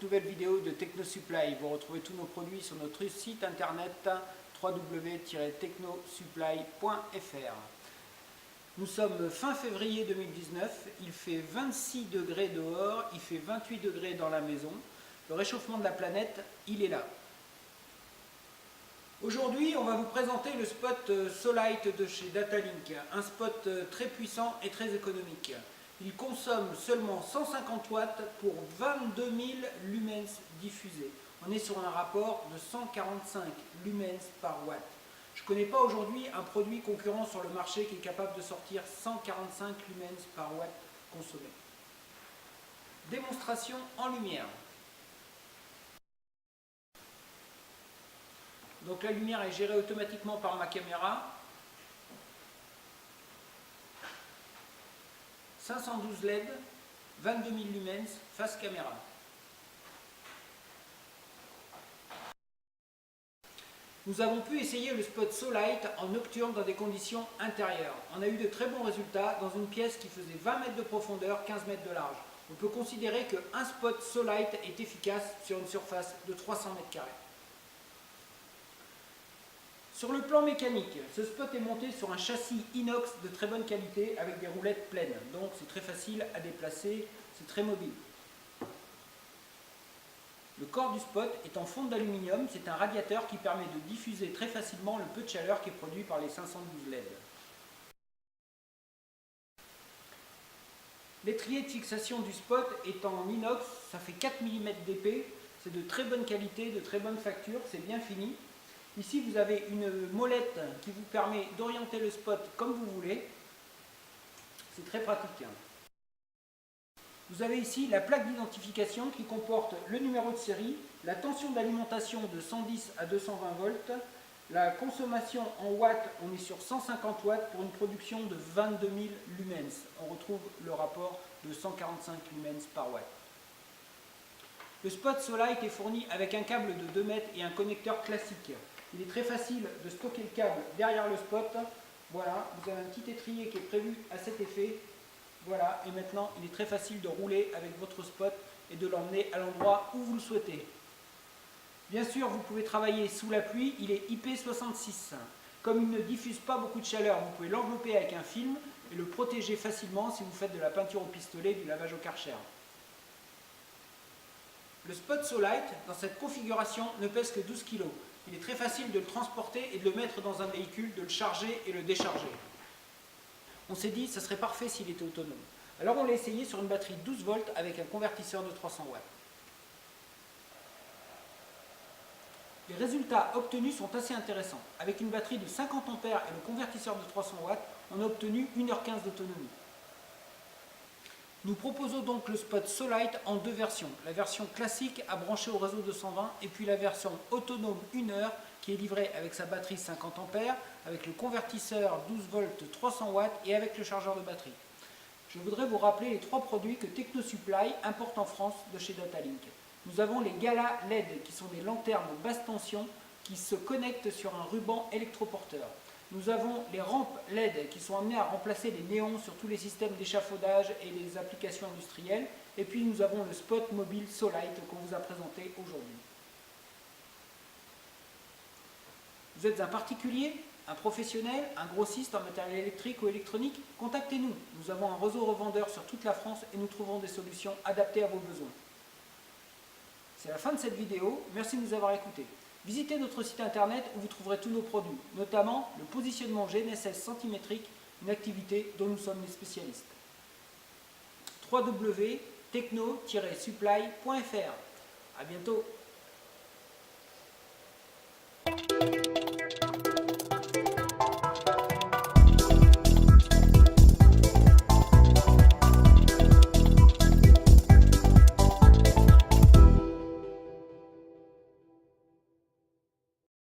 nouvelle vidéo de TechnoSupply. Vous retrouvez tous nos produits sur notre site internet www.technosupply.fr. Nous sommes fin février 2019, il fait 26 degrés dehors, il fait 28 degrés dans la maison. Le réchauffement de la planète, il est là. Aujourd'hui, on va vous présenter le spot Solite de chez Datalink, un spot très puissant et très économique. Il consomme seulement 150 watts pour 22 000 lumens diffusés. On est sur un rapport de 145 lumens par watt. Je ne connais pas aujourd'hui un produit concurrent sur le marché qui est capable de sortir 145 lumens par watt consommé. Démonstration en lumière. Donc la lumière est gérée automatiquement par ma caméra. 512 LED, 22 000 lumens, face caméra. Nous avons pu essayer le spot Solite en nocturne dans des conditions intérieures. On a eu de très bons résultats dans une pièce qui faisait 20 mètres de profondeur, 15 mètres de large. On peut considérer qu'un spot Solite est efficace sur une surface de 300 mètres carrés. Sur le plan mécanique, ce spot est monté sur un châssis inox de très bonne qualité avec des roulettes pleines. Donc c'est très facile à déplacer, c'est très mobile. Le corps du spot est en fonte d'aluminium, c'est un radiateur qui permet de diffuser très facilement le peu de chaleur qui est produit par les 512 LED. L'étrier de fixation du spot est en inox, ça fait 4 mm d'épais, c'est de très bonne qualité, de très bonne facture, c'est bien fini. Ici, vous avez une molette qui vous permet d'orienter le spot comme vous voulez. C'est très pratique. Vous avez ici la plaque d'identification qui comporte le numéro de série, la tension d'alimentation de 110 à 220 volts, la consommation en watts, on est sur 150 watts pour une production de 22 000 lumens. On retrouve le rapport de 145 lumens par watt. Le spot Solite est fourni avec un câble de 2 mètres et un connecteur classique. Il est très facile de stocker le câble derrière le spot. Voilà, vous avez un petit étrier qui est prévu à cet effet. Voilà, et maintenant il est très facile de rouler avec votre spot et de l'emmener à l'endroit où vous le souhaitez. Bien sûr, vous pouvez travailler sous la pluie, il est IP66. Comme il ne diffuse pas beaucoup de chaleur, vous pouvez l'envelopper avec un film et le protéger facilement si vous faites de la peinture au pistolet, du lavage au Karcher. Le spot Solite, dans cette configuration, ne pèse que 12 kg. Il est très facile de le transporter et de le mettre dans un véhicule, de le charger et le décharger. On s'est dit que ce serait parfait s'il était autonome. Alors on l'a essayé sur une batterie 12 volts avec un convertisseur de 300 watts. Les résultats obtenus sont assez intéressants. Avec une batterie de 50 ampères et le convertisseur de 300 watts, on a obtenu 1h15 d'autonomie. Nous proposons donc le spot Solite en deux versions. La version classique à brancher au réseau 220 et puis la version autonome 1 heure qui est livrée avec sa batterie 50 ampères, avec le convertisseur 12 volts 300 watts et avec le chargeur de batterie. Je voudrais vous rappeler les trois produits que TechnoSupply importe en France de chez Datalink. Nous avons les Gala LED qui sont des lanternes basse tension qui se connectent sur un ruban électroporteur. Nous avons les rampes LED qui sont amenées à remplacer les néons sur tous les systèmes d'échafaudage et les applications industrielles. Et puis nous avons le spot mobile Solite qu'on vous a présenté aujourd'hui. Vous êtes un particulier, un professionnel, un grossiste en matériel électrique ou électronique? Contactez-nous. Nous avons un réseau revendeur sur toute la France et nous trouverons des solutions adaptées à vos besoins. C'est la fin de cette vidéo. Merci de nous avoir écoutés. Visitez notre site internet où vous trouverez tous nos produits, notamment le positionnement GNSS centimétrique, une activité dont nous sommes les spécialistes. www.techno-supply.fr. À bientôt.